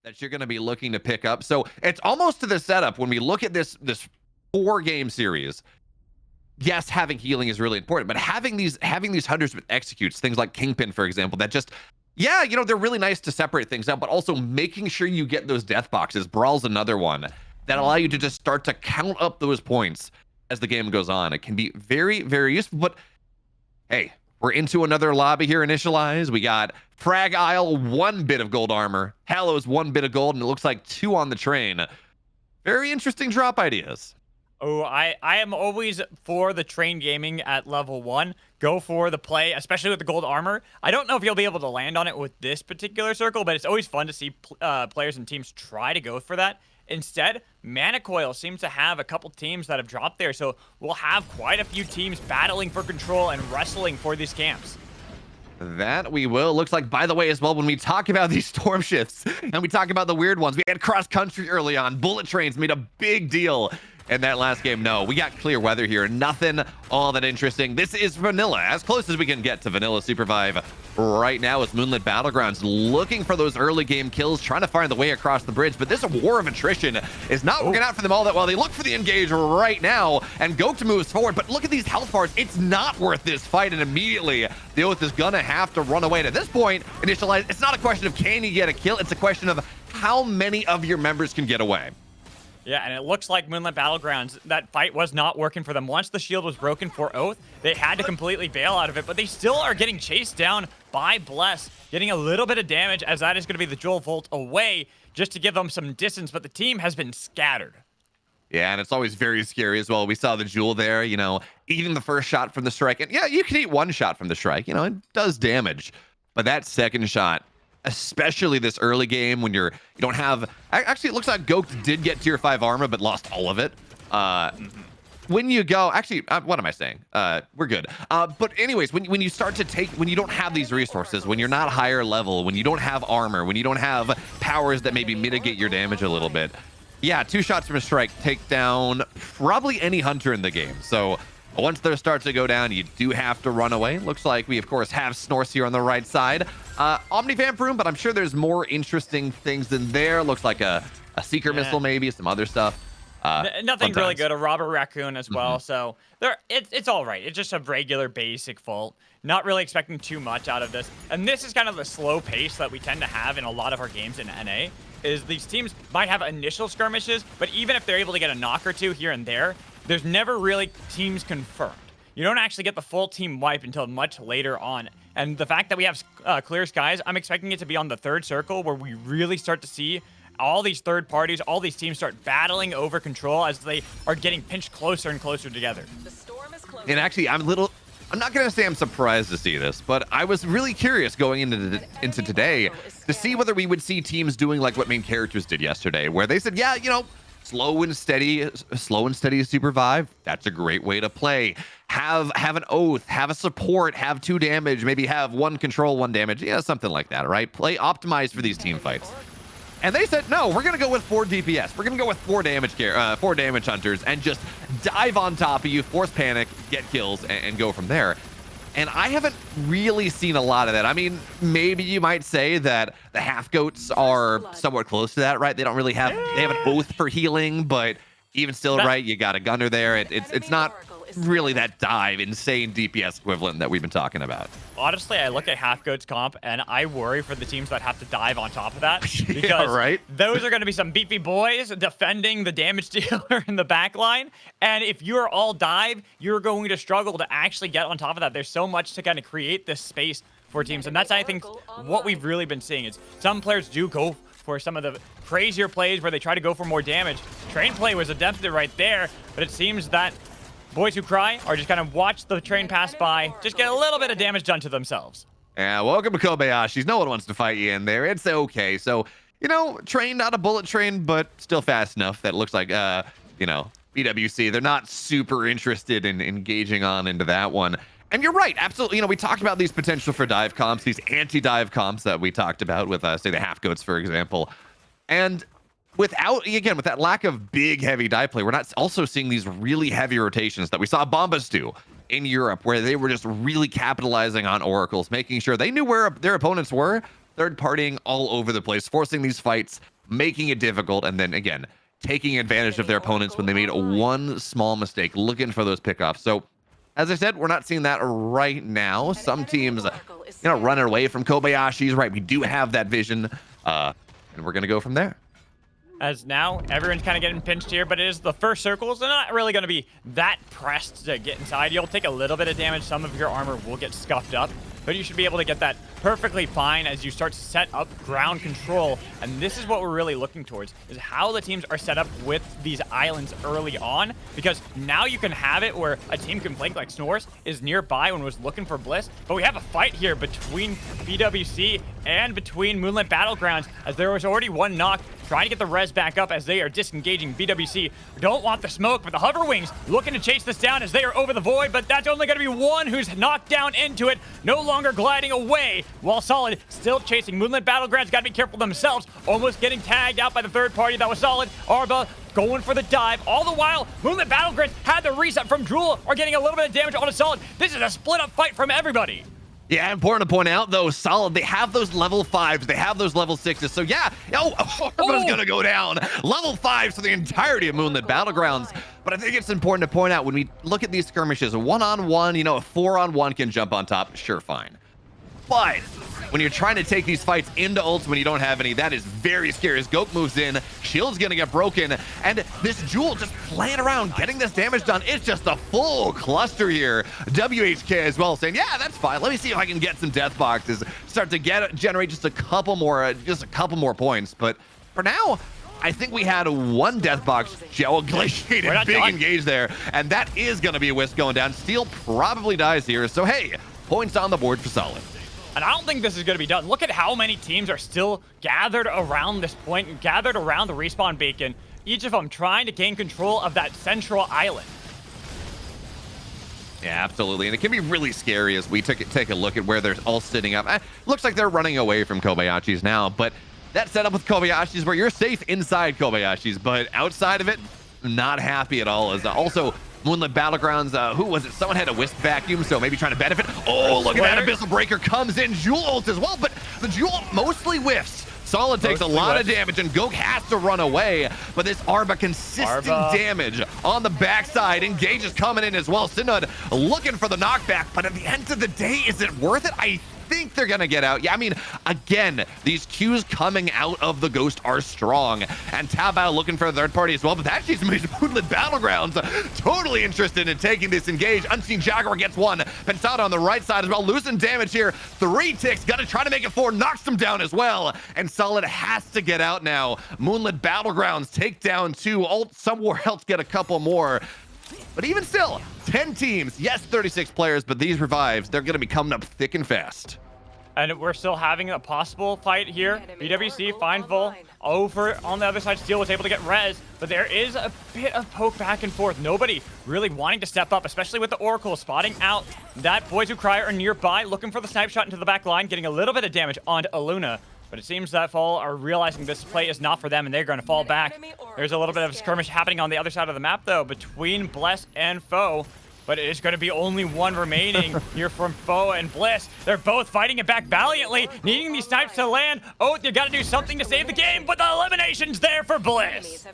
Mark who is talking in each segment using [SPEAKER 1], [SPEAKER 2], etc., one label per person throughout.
[SPEAKER 1] that you're going to be looking to pick up. So it's almost to the setup when we look at this 4-game series. Yes, having healing is really important, but having these hunters with executes, things like Kingpin, for example, that just, yeah, they're really nice to separate things out, but also making sure you get those death boxes. Brawl's another one that allow you to just start to count up those points as the game goes on. It can be very, very useful, but hey, we're into another lobby here. Initialize. We got Frag Isle, 1 bit of gold armor. Hallows, 1 bit of gold, and it looks like 2 on the train. Very interesting drop ideas.
[SPEAKER 2] Oh, I am always for the train gaming at level 1. Go for the play, especially with the gold armor. I don't know if you'll be able to land on it with this particular circle, but it's always fun to see players and teams try to go for that. Instead, Mana Coil seems to have a couple teams that have dropped there, so we'll have quite a few teams battling for control and wrestling for these camps.
[SPEAKER 1] That we will. Looks like, by the way, as well, when we talk about these storm shifts and we talk about the weird ones, we had cross country early on. Bullet trains made a big deal in that last game. No, we got clear weather here. Nothing all that interesting. This is vanilla, as close as we can get to vanilla SUPERVIVE right now as Moonlit Battlegrounds looking for those early game kills, trying to find the way across the bridge. But this war of attrition is not working out for them all that well. They look for the engage right now, and Gokta moves forward. But look at these health bars. It's not worth this fight, and immediately the Oath is gonna have to run away. And at this point, Initialize, it's not a question of can you get a kill, it's a question of how many of your members can get away.
[SPEAKER 2] Yeah, and it looks like Moonlit Battlegrounds, that fight was not working for them. Once the shield was broken for Oath, they had to completely bail out of it, but they still are getting chased down by Bless, getting a little bit of damage, as that is going to be the Jewel Volt away just to give them some distance, but the team has been scattered.
[SPEAKER 1] Yeah, and it's always very scary as well. We saw the Jewel there, eating the first shot from the strike. And yeah, you can eat 1 shot from the strike, it does damage. But that second shot, especially this early game when you don't have, actually it looks like Gokta did get tier 5 armor but lost all of it. When you go, actually, what am I saying? We're good. But anyways, when you start to when you don't have these resources, when you're not higher level, when you don't have armor, when you don't have powers that maybe mitigate your damage a little bit, yeah, 2 shots from a strike take down probably any hunter in the game. So once there starts to go down, you do have to run away. Looks like we, of course, have Snorse here on the right side. Omnivamp room, but I'm sure there's more interesting things in there. Looks like a Seeker missile, maybe, some other stuff.
[SPEAKER 2] Nothing really good. A Robber Raccoon as well. So it's all right. It's just a regular basic fault. Not really expecting too much out of this. And this is kind of the slow pace that we tend to have in a lot of our games in NA. Is these teams might have initial skirmishes, but even if they're able to get a knock or 2 here and there, there's never really teams confirmed. You don't actually get the full team wipe until much later on. And the fact that we have clear skies, I'm expecting it to be on the 3rd circle where we really start to see all these third parties, all these teams start battling over control as they are getting pinched closer and closer together.
[SPEAKER 3] The storm is closing.
[SPEAKER 1] And actually, I'm not going to say I'm surprised to see this, but I was really curious going into today to see whether we would see teams doing like what main characters did yesterday, where they said, yeah, slow and steady SUPERVIVE. That's a great way to play. Have an Oath, have a support, have 2 damage, maybe have 1 control, 1 damage. Yeah, something like that, right? Play optimized for these team fights. And they said, no, we're going to go with 4 DPS. We're going to go with 4 damage hunters and just dive on top of you, force panic, get kills, and go from there. And I haven't really seen a lot of that. I mean, maybe you might say that the half goats are somewhat close to that, right? They don't really have, they have an Oath for healing, but even still, right, you got a gunner there. It's not really that dive, insane DPS equivalent that we've been talking about.
[SPEAKER 2] Honestly, I look at half goats comp and I worry for the teams that have to dive on top of that, because those are going to be some beefy boys defending the damage dealer in the back line. And if you're all dive, you're going to struggle to actually get on top of that. There's so much to kind of create this space for teams, and that's, I think, what we've really been seeing is some players do go for some of the crazier plays where they try to go for more damage. Train play was attempted right there, but it seems that Boys Who Cry are just kind of watch the train pass by, just get a little bit of damage done to themselves.
[SPEAKER 1] Yeah, welcome to Kobayashi's. No one wants to fight you in there. It's okay. So, train, not a bullet train, but still fast enough that it looks like, BWC, they're not super interested in engaging on into that one. And you're right, absolutely. We talked about these potential for dive comps, these anti-dive comps that we talked about with, say, the half goats, for example. And with that lack of big, heavy dive play, we're not also seeing these really heavy rotations that we saw Bombas do in Europe, where they were just really capitalizing on oracles, making sure they knew where their opponents were, third partying all over the place, forcing these fights, making it difficult, and then again, taking advantage of their opponents when they made one small mistake, looking for those pickoffs. So, as I said, we're not seeing that right now. Some teams, running away from Kobayashi's, right? We do have that vision, and we're going to go from there.
[SPEAKER 2] As now, everyone's kind of getting pinched here, but it is the first circles. They're not really going to be that pressed to get inside. You'll take a little bit of damage. Some of your armor will get scuffed up, but you should be able to get that perfectly fine as you start to set up ground control. And this is what we're really looking towards, is how the teams are set up with these islands early on, because now you can have it where a team can flank, like Snores is nearby and was looking for Bliss, but we have a fight here between BWC and between Moonlit Battlegrounds, as there was already one knock trying to get the res back up as they are disengaging. BWC don't want the smoke, but the Hover Wings looking to chase this down as they are over the void, but that's only going to be one who's knocked down into it, no longer gliding away, while Solid still chasing. Moonlit Battlegrounds got to be careful themselves, almost getting tagged out by the third party. That was Solid. Arba going for the dive. All the while, Moonlit Battlegrounds had the reset from Drool, are getting a little bit of damage on a Solid. This is a split-up fight from everybody.
[SPEAKER 1] Yeah, important to point out, though, Solid, they have those level 5s, they have those level 6s, so yeah, Arba's gonna go down. Level 5s for the entirety of Moonlit Battlegrounds, but I think it's important to point out, when we look at these skirmishes, a one-on-one, a 4-on-1 can jump on top, sure, fine. But when you're trying to take these fights into ults when you don't have any, that is very scary. As Goat moves in, shield's gonna get broken, and this Jewel just playing around, getting this damage done. It's just a full cluster here. WHK as well saying, yeah, that's fine. Let me see if I can get some death boxes, start to generate just a couple more points. But for now, I think we had one death box gel glaciated, big engage there, and that is gonna be a Wisp going down. Steel probably dies here, so hey, points on the board for Solid.
[SPEAKER 2] And I don't think this is going to be done. Look at how many teams are still gathered around this point and gathered around the respawn beacon, each of them trying to gain control of that central island.
[SPEAKER 1] Yeah, absolutely. And it can be really scary as we take a look at where they're all sitting up. Looks like they're running away from Kobayashi's now, but that setup with Kobayashi's where you're safe inside Kobayashi's, but outside of it, not happy at all. As also, Moonlit Battlegrounds, who was it? Someone had a Wisp vacuum, so maybe trying to benefit. Oh, look at that. Abyssal Breaker comes in. Jewel ult as well, but the Jewel mostly whiffs. Solid takes a lot of damage, and Gok has to run away, but this Arba consistent damage on the backside. Engage is coming in as well. Synod looking for the knockback, but at the end of the day, is it worth it? I think they're gonna get out. Yeah, I mean, again, these Qs coming out of the Ghost are strong, and Tabao looking for a third party as well, but that she's Moonlit Battlegrounds totally interested in taking this engage. Unseen Jaguar gets one. Pensado on the right side as well, losing damage here. 3 ticks, gonna try to make it 4, knocks them down as well, and Solid has to get out now. Moonlit Battlegrounds take down 2, ult somewhere else, get a couple more. But even still, 10 teams, yes, 36 players, but these revives, they're going to be coming up thick and fast.
[SPEAKER 2] And we're still having a possible fight here. BWC, Findful, over on the other side. Steel was able to get res, but there is a bit of poke back and forth. Nobody really wanting to step up, especially with the Oracle spotting out. That Boys Who Cry are nearby, looking for the snipe shot into the back line, getting a little bit of damage onto Aluna. But it seems that Fall are realizing this play is not for them, and they're going to fall back. There's a little bit of skirmish happening on the other side of the map, though, between Bless and Foe. But it is going to be only one remaining here from Foe and Bliss. They're both fighting it back valiantly, needing these snipes to land. Oh, you got to do something to save the game, but the elimination's there for Bliss.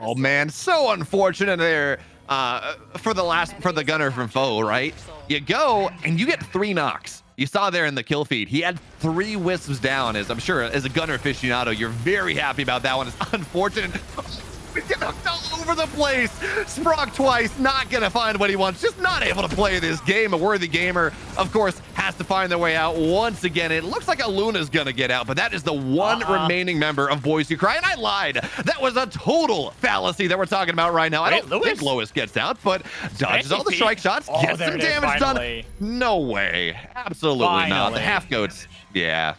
[SPEAKER 1] Oh, man, so unfortunate there for the gunner from Foe, right? You go, and you get 3 knocks. You saw there in the kill feed, he had 3 wisps down. As I'm sure, as a gunner aficionado, you're very happy about that one. It's unfortunate. He's getting knocked all over the place. Sprog twice, not gonna find what he wants. Just not able to play this game. A worthy gamer, of course, has to find their way out once again. It looks like Aluna's gonna get out, but that is the one remaining member of Boys Who Cry. And I lied. That was a total fallacy that we're talking about right now. I don't think Lois gets out, but dodges all the strike shots, gets some damage done. No way. Absolutely not. The half goats, yeah.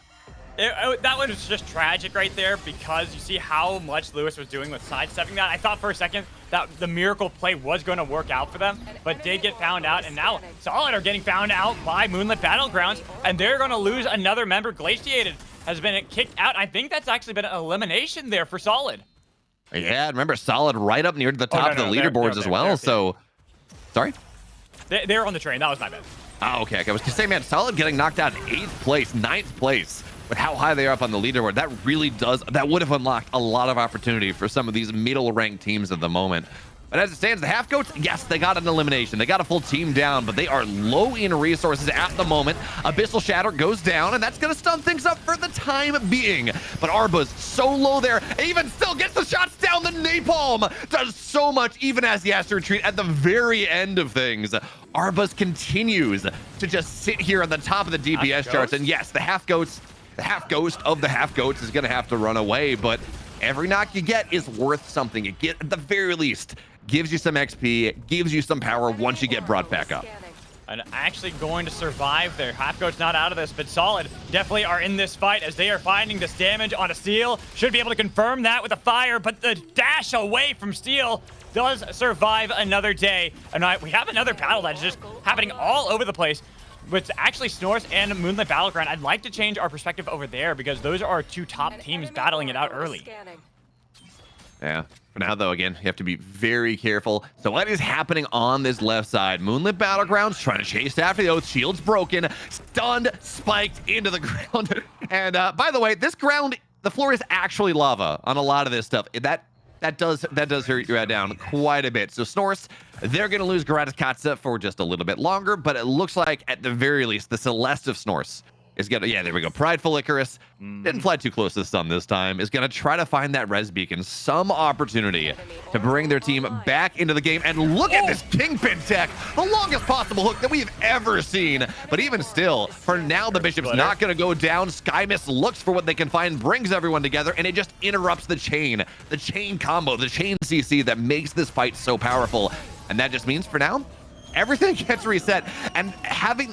[SPEAKER 2] That one was just tragic right there, because you see how much Lewis was doing with sidestepping that. I thought for a second that the miracle play was going to work out for them, but did get found out, and now Solid are getting found out by Moonlit Battlegrounds, and they're going to lose another member. Glaciated has been kicked out. I think that's actually been an elimination there for Solid.
[SPEAKER 1] Yeah, remember Solid right up near the top of the leaderboards as well, so... Sorry?
[SPEAKER 2] They're on the train. That was my bad.
[SPEAKER 1] Oh, okay. I was going to say, man, Solid getting knocked out in 8th place, 9th place. with how high they are up on the leaderboard, that would have unlocked a lot of opportunity for some of these middle-ranked teams at the moment. But as it stands, the Half Goats, yes, they got an elimination. They got a full team down, but they are low in resources at the moment. Abyssal Shatter goes down, and that's going to stun things up for the time being. But Arba's so low there, even still gets the shots down. The Napalm does so much, even as he has to retreat at the very end of things. Arba's continues to just sit here on the top of the DPS charts. And yes, the Half Goats, the Half Ghost of the Half Goats is going to have to run away, but every knock you get is worth something. It at the very least gives you some XP, gives you some power once you get brought back up.
[SPEAKER 2] And actually going to survive there. Half Goat's not out of this, but Solid definitely are in this fight as they are finding this damage on a Steel. Should be able to confirm that with a fire, but the dash away from Steel does survive another day. And we have another battle that's just happening all over the place with actually Snorse and Moonlit Battleground. I'd like to change our perspective over there because those are our two top teams battling it out early.
[SPEAKER 1] Yeah. For now, though, again, you have to be very careful. So what is happening on this left side? Moonlit Battlegrounds trying to chase after the Oath. Shield's broken. Stunned, spiked into the ground. And by the way, this ground, the floor is actually lava on a lot of this stuff. That does hurt you down quite a bit. So Snorse, they're going to lose Gratis for just a little bit longer, but it looks like at the very least, the Celeste of Snorse is gonna, yeah, there we go. Prideful Icarus didn't fly too close to the sun this time. Is gonna try to find that res beacon, some opportunity to bring their team back into the game. And look at this Kingpin tech, the longest possible hook that we've ever seen. But even still, for now, the Bishop's not gonna go down. Skymist looks for what they can find, brings everyone together, and it just interrupts the chain combo, the chain CC that makes this fight so powerful. And that just means for now, everything gets reset, and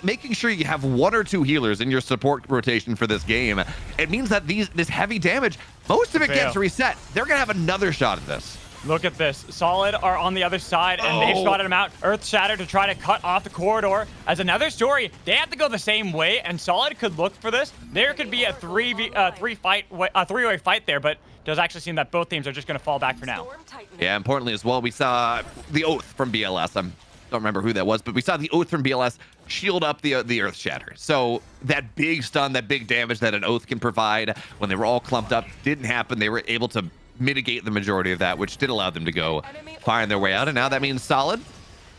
[SPEAKER 1] making sure you have one or two healers in your support rotation for this game, it means that this heavy damage, most of it gets reset. They're gonna have another shot at this.
[SPEAKER 2] Look at this. Solid are on the other side, and they've spotted him out. Earth Shatter to try to cut off the corridor. As another story, they have to go the same way, and Solid could look for this. There could be a three-way fight there, but it does actually seem that both teams are just gonna fall back for now.
[SPEAKER 1] Yeah, importantly as well, we saw the Oath from BLS. Don't remember who that was, but we saw the Oath from BLS shield up the Earth Shatter. So that big stun, that big damage that an Oath can provide when they were all clumped up didn't happen. They were able to mitigate the majority of that, which did allow them to go find their way out. And now that means Solid,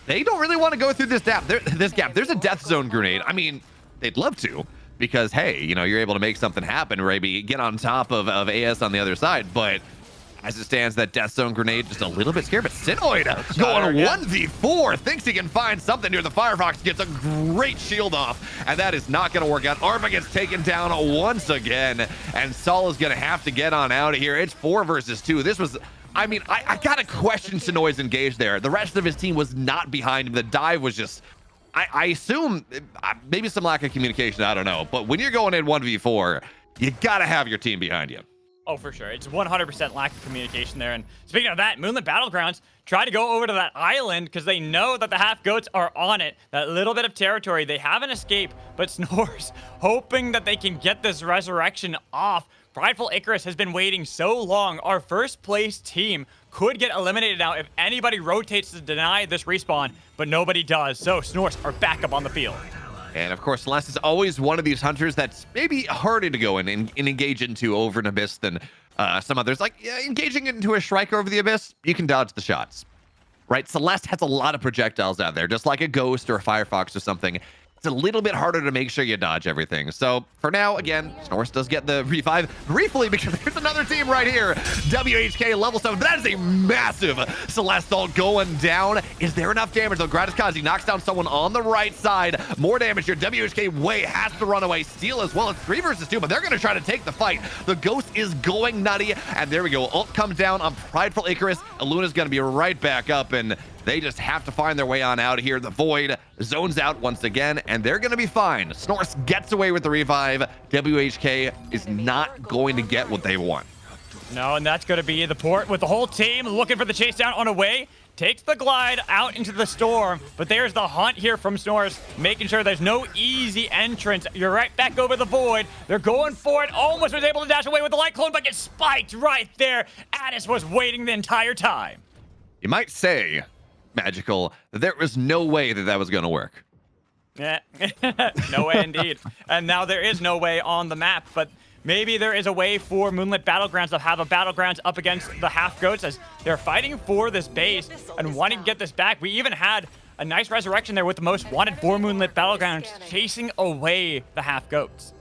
[SPEAKER 1] they don't really want to go through this gap. There's a death zone grenade. I mean, they'd love to, because hey, you know, you're able to make something happen, maybe get on top of AS on the other side, but as it stands, that death zone grenade just a little bit scared, but Sinoid going 1v4, thinks he can find something near the Firefox, gets a great shield off, and that is not going to work out. Arba gets taken down once again, and Sol is going to have to get on out of here. It's 4 versus 2. This was, I mean, I got to question Sinoid's engaged there. The rest of his team was not behind him. The dive was just, I assume, maybe some lack of communication, I don't know. But when you're going in 1v4, you got to have your team behind you.
[SPEAKER 2] Oh, for sure. It's 100% lack of communication there. And speaking of that, Moonlit Battlegrounds try to go over to that island because they know that the Half Goats are on it. That little bit of territory. They have an escape, but Snorse hoping that they can get this resurrection off. Prideful Icarus has been waiting so long. Our first place team could get eliminated now if anybody rotates to deny this respawn, but nobody does. So Snorse are back up on the field.
[SPEAKER 1] And of course, Celeste is always one of these hunters that's maybe harder to go in and engage into over an Abyss than some others. Like, yeah, engaging into a Shrike over the Abyss, you can dodge the shots, right? Celeste has a lot of projectiles out there, just like a Ghost or a Firefox or something. It's a little bit harder to make sure you dodge everything. So for now, again, Snorse does get the revive briefly because there's another team right here. WHK level 7. That is a massive Celeste ult going down. Is there enough damage though? Gratis Kazi knocks down someone on the right side. More damage here. WHK way has to run away. Steal as well. It's 3 versus 2, but they're going to try to take the fight. The Ghost is going nutty. And there we go. Ult comes down on Prideful Icarus. Iluna's going to be right back up, and they just have to find their way on out of here. The Void zones out once again, and they're going to be fine. Snorse gets away with the revive. WHK is not going to get what they want.
[SPEAKER 2] No, and that's going to be the port with the whole team looking for the chase down on a way. Takes the glide out into the storm, but there's the hunt here from Snorse, making sure there's no easy entrance. You're right back over the Void. They're going for it. Almost was able to dash away with the light clone, but gets spiked right there. Addis was waiting the entire time.
[SPEAKER 1] You might say, Magical, there was no way that was going to work.
[SPEAKER 2] Yeah, no way indeed. And now there is no way on the map, but maybe there is a way for Moonlit Battlegrounds to have a Battlegrounds up against the half goats as they're fighting for this base and wanting to get this back. We even had a nice resurrection there with the most wanted for Moonlit Battlegrounds, chasing away the half goats.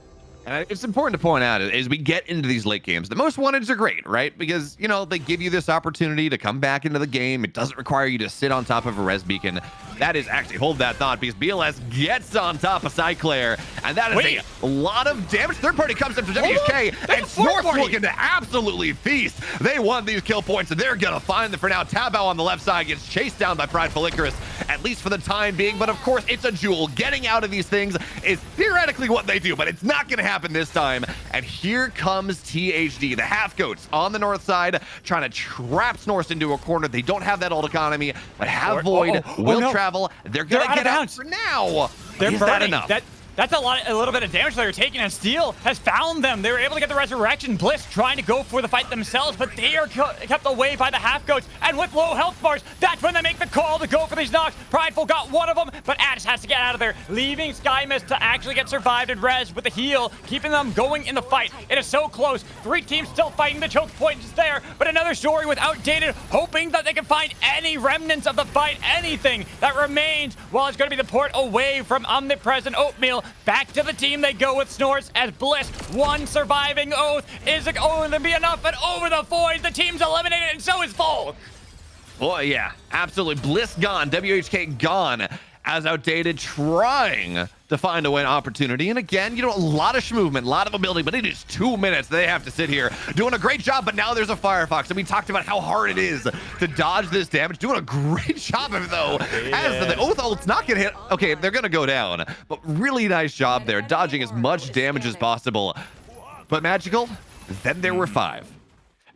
[SPEAKER 1] And it's important to point out as we get into these late games, the most wanteds are great, right? Because, you know, they give you this opportunity to come back into the game. It doesn't require you to sit on top of a res beacon. That is actually, hold that thought, because BLS gets on top of Cyclair, and that is a lot of damage. Third party comes up to WHK, and Snort's looking to absolutely feast. They want these kill points, and they're going to find them for now. Tabao on the left side gets chased down by Prideful Icarus, at least for the time being. But of course, it's a jewel. Getting out of these things is theoretically what they do, but it's not going to happen this time. And here comes THD, the half goats on the north side, trying to trap Snorse into a corner. They don't have that ult economy, but have Void, will travel. They're gonna get out for now.
[SPEAKER 2] They're
[SPEAKER 1] Is
[SPEAKER 2] burning.
[SPEAKER 1] that enough?
[SPEAKER 2] That's a little bit of damage they're taking, and Steel has found them. They were able to get the resurrection. Bliss trying to go for the fight themselves, but they are kept away by the half goats, and with low health bars, that's when they make the call to go for these knocks. Prideful got one of them, but Addis has to get out of there, leaving Sky Mist to actually get survived and res with the heal, keeping them going in the fight. It is so close. 3 teams still fighting. The choke point is there, but another story with Outdated, hoping that they can find any remnants of the fight, anything that remains. Well, it's going to be the port away from Omnipresent Oatmeal. Back to the team they go with Snorts as Bliss, one surviving Oath. Is it going to be enough? But over the Void, the team's eliminated, and so is Volk.
[SPEAKER 1] Boy, yeah, absolutely. Bliss gone, WHK gone, as Outdated trying to find a win opportunity. And again, you know, a lot of movement, a lot of ability, but it is 2 minutes they have to sit here doing a great job. But now there's a Firefox, and we talked about how hard it is to dodge this damage. Doing a great job of it, though, as the Oath ult's not gonna hit. Okay, they're gonna go down, but really nice job there, dodging as much damage as possible. But Magical, then there were 5.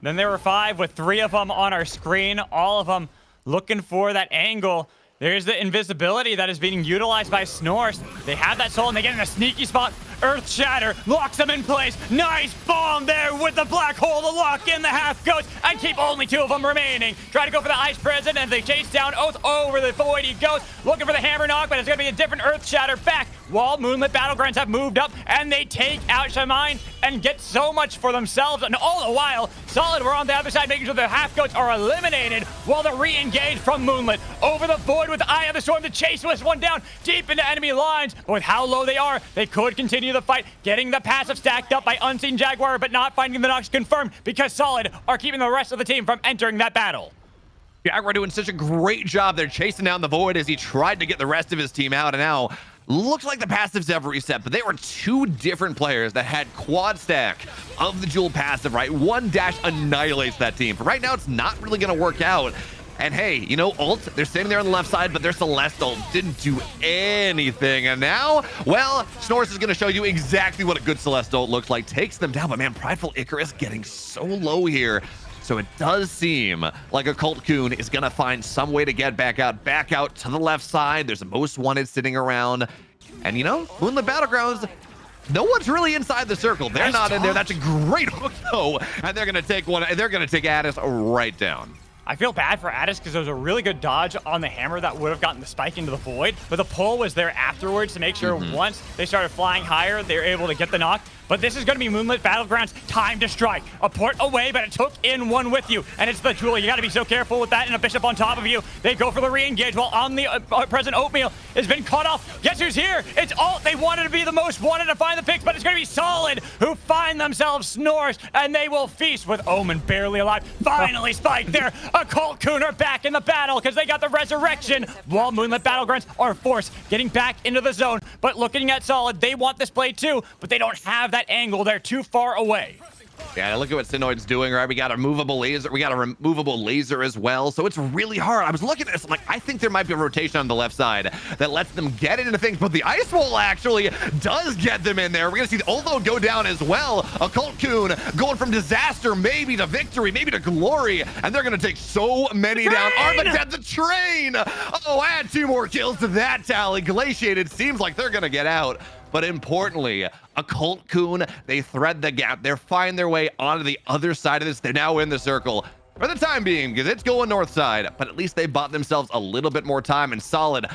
[SPEAKER 2] Then there were 5 with 3 of them on our screen, all of them looking for that angle. There's the invisibility that is being utilized by Snorse. They have that soul, and they get in a sneaky spot. Earth Shatter locks them in place. Nice bomb there with the black hole to lock in the half goats and keep only 2 of them remaining. Try to go for the Ice Prison, and they chase down Oath over the Void. He goes looking for the hammer knock, but it's going to be a different Earth Shatter back. While Moonlit Battlegrounds have moved up, and they take out Shamaine and get so much for themselves. And all the while, Solid were on the other side, making sure the half goats are eliminated while they're re-engaged from Moonlit. Over the Void with the Eye of the Storm to chase this one down deep into enemy lines. But with how low they are, they could continue the fight, getting the passive stacked up by Unseen Jaguar, but not finding the knocks confirmed because Solid are keeping the rest of the team from entering that battle.
[SPEAKER 1] Jaguar doing such a great job there, chasing down the Void as he tried to get the rest of his team out, and now looks like the passives have reset, but they were 2 different players that had quad stack of the Jewel passive, right? One dash annihilates that team. For right now, it's not really going to work out. And hey, you know, ult, they're standing there on the left side, but their Celestial didn't do anything. And now, well, Snorse is going to show you exactly what a good Celestial looks like. Takes them down, but man, Prideful Icarus getting so low here. So it does seem like Occult Coon is going to find some way to get back out to the left side. There's a most wanted sitting around. And you know, Moonlit Battlegrounds, no one's really inside the circle. They're not in there. That's a great hook, though. And they're going to take one. They're going to take Addis right down.
[SPEAKER 2] I feel bad for Addis because there was a really good dodge on the hammer that would have gotten the spike into the Void, but the pull was there afterwards to make sure once they started flying higher, they were able to get the knock. But this is going to be Moonlit Battlegrounds time to strike. A port away, but it took in one with you, and it's the Jewel. You got to be so careful with that, and a Bishop on top of you. They go for the re-engage while on the present Oatmeal has been cut off. Guess who's here? It's Alt. They wanted to be the most wanted to find the picks, but it's going to be Solid who find themselves Snorse, and they will feast with Omen barely alive. Finally spiked there. Occult Coon are back in the battle because they got the resurrection, while Moonlit Battlegrounds are forced getting back into the zone. But looking at Solid, they want this play too, but they don't have that angle. They're too far away.
[SPEAKER 1] Yeah, look at what Sinoid's doing, right? We got a movable laser. We got a removable laser as well. So it's really hard. I was looking at this, I'm like, I think there might be a rotation on the left side that lets them get into things, but the Ice Wall actually does get them in there. We're going to see the Olo go down as well. Occult Coon going from disaster, maybe to victory, maybe to glory, and they're going to take so many down. Armageddon the train! Oh, add 2 more kills to that tally. Glaciated seems like they're going to get out. But importantly, Occult Coon, they thread the gap. They're finding their way onto the other side of this. They're now in the circle for the time being because it's going north side. But at least they bought themselves a little bit more time. And Solid,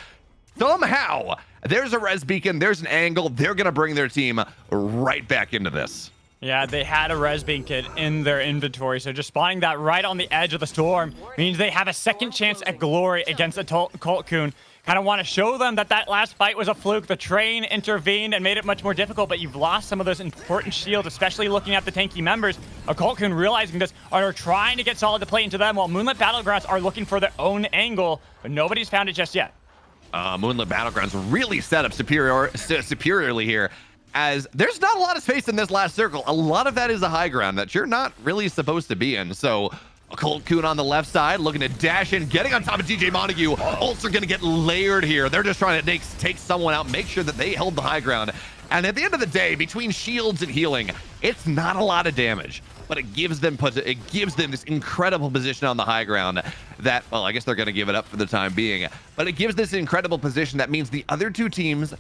[SPEAKER 1] somehow, there's a res beacon. There's an angle. They're going to bring their team right back into this.
[SPEAKER 2] Yeah, they had a res beam kit in their inventory, so just spawning that right on the edge of the storm means they have a second chance at glory against a Colt Coon. Kind of want to show them that that last fight was a fluke. The train intervened and made it much more difficult, but you've lost some of those important shields, especially looking at the tanky members. A Colt Coon realizing this are trying to get Solid to play into them, while Moonlit Battlegrounds are looking for their own angle, but nobody's found it just yet.
[SPEAKER 1] Moonlit Battlegrounds really set up superiorly here, as there's not a lot of space in this last circle. A lot of that is a high ground that you're not really supposed to be in. So a Colt Coon on the left side looking to dash in, getting on top of DJ Montague. Ults are going to get layered here. They're just trying to take someone out, make sure that they held the high ground. And at the end of the day, between shields and healing, it's not a lot of damage, but it gives them this incredible position on the high ground that, well, I guess they're going to give it up for the time being, but it gives this incredible position that means the other two teams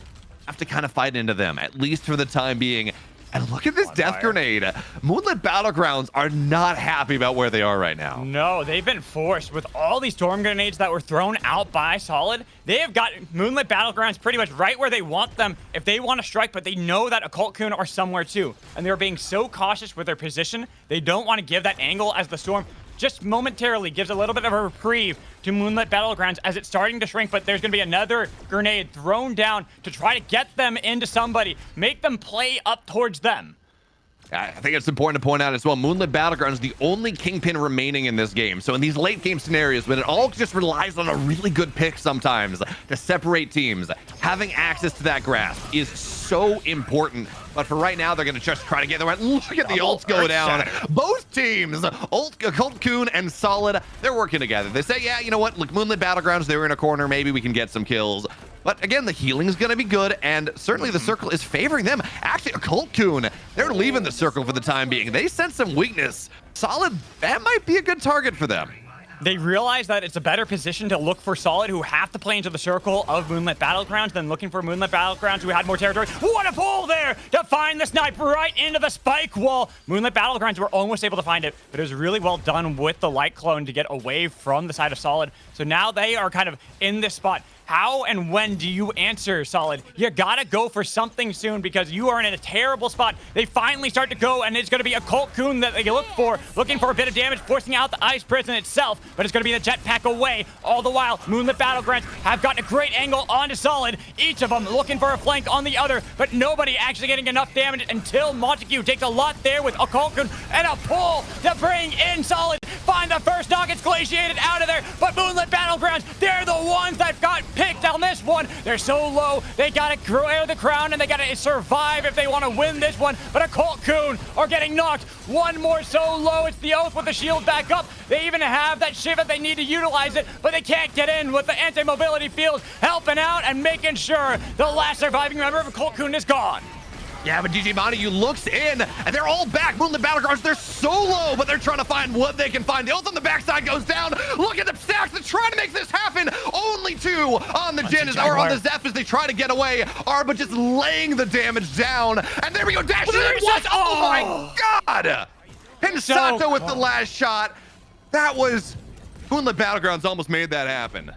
[SPEAKER 1] have to kind of fight into them, at least for the time being. And look at this death grenade. Moonlit Battlegrounds are not happy about where they are right now.
[SPEAKER 2] No, they've been forced with all these storm grenades that were thrown out by Solid. They have got Moonlit Battlegrounds pretty much right where they want them if they want to strike, but they know that a Colt Coon are somewhere too. And they're being so cautious with their position. They don't want to give that angle as the storm just momentarily gives a little bit of a reprieve to Moonlit Battlegrounds as it's starting to shrink, but there's going to be another grenade thrown down to try to get them into somebody, make them play up towards them.
[SPEAKER 1] I think it's important to point out as well, Moonlit Battlegrounds is the only kingpin remaining in this game. So in these late game scenarios, when it all just relies on a really good pick sometimes to separate teams, having access to that grasp is so important. But for right now, they're going to just try to get the right. Look at the ults go down. Both teams, Colt Coon and Solid, they're working together. They say, yeah, you know what? Look, Moonlit Battlegrounds, they were in a corner. Maybe we can get some kills. But again, the healing is going to be good, and certainly the circle is favoring them. Actually, a Colt Coon, they're leaving the circle for the time being. They sense some weakness. Solid, that might be a good target for them.
[SPEAKER 2] They realize that it's a better position to look for Solid, who have to play into the circle of Moonlit Battlegrounds, than looking for Moonlit Battlegrounds, who had more territory. What a pull there to find the snipe right into the spike wall. Moonlit Battlegrounds were almost able to find it, but it was really well done with the light clone to get away from the side of Solid. So now they are kind of in this spot. How and when do you answer, Solid? You gotta go for something soon because you are in a terrible spot. They finally start to go, and it's gonna be a Colt Coon that they look for, looking for a bit of damage, forcing out the ice prison itself, but it's gonna be the jetpack away. All the while, Moonlit Battlegrounds have gotten a great angle onto Solid, each of them looking for a flank on the other, but nobody actually getting enough damage until Montague takes a lot there with a Colt Coon and a pull to bring in Solid. Find the first knock, it's glaciated out of there, but Moonlit Battlegrounds, they're the ones that got picked on this one. They're so low, they gotta wear the crown and they gotta survive if they want to win this one, but a Colt Coon are getting knocked. One more so low, it's the Oath with the shield back up. They even have that shiv if they need to utilize it, but they can't get in with the anti-mobility field helping out and making sure the last surviving member of a Colt Coon is gone.
[SPEAKER 1] Yeah, but DJ Montague looks in, and they're all back. Moonlit Battlegrounds, they're so low, but they're trying to find what they can find. The ult on the backside goes down. Look at the stacks. They're trying to make this happen. Only two on the Jin, or on the Zeph as they try to get away. Arba just laying the damage down. And there we go, dashing in. What? Oh my God! And Sato with the last shot. That was... Moonlit Battlegrounds almost made that happen.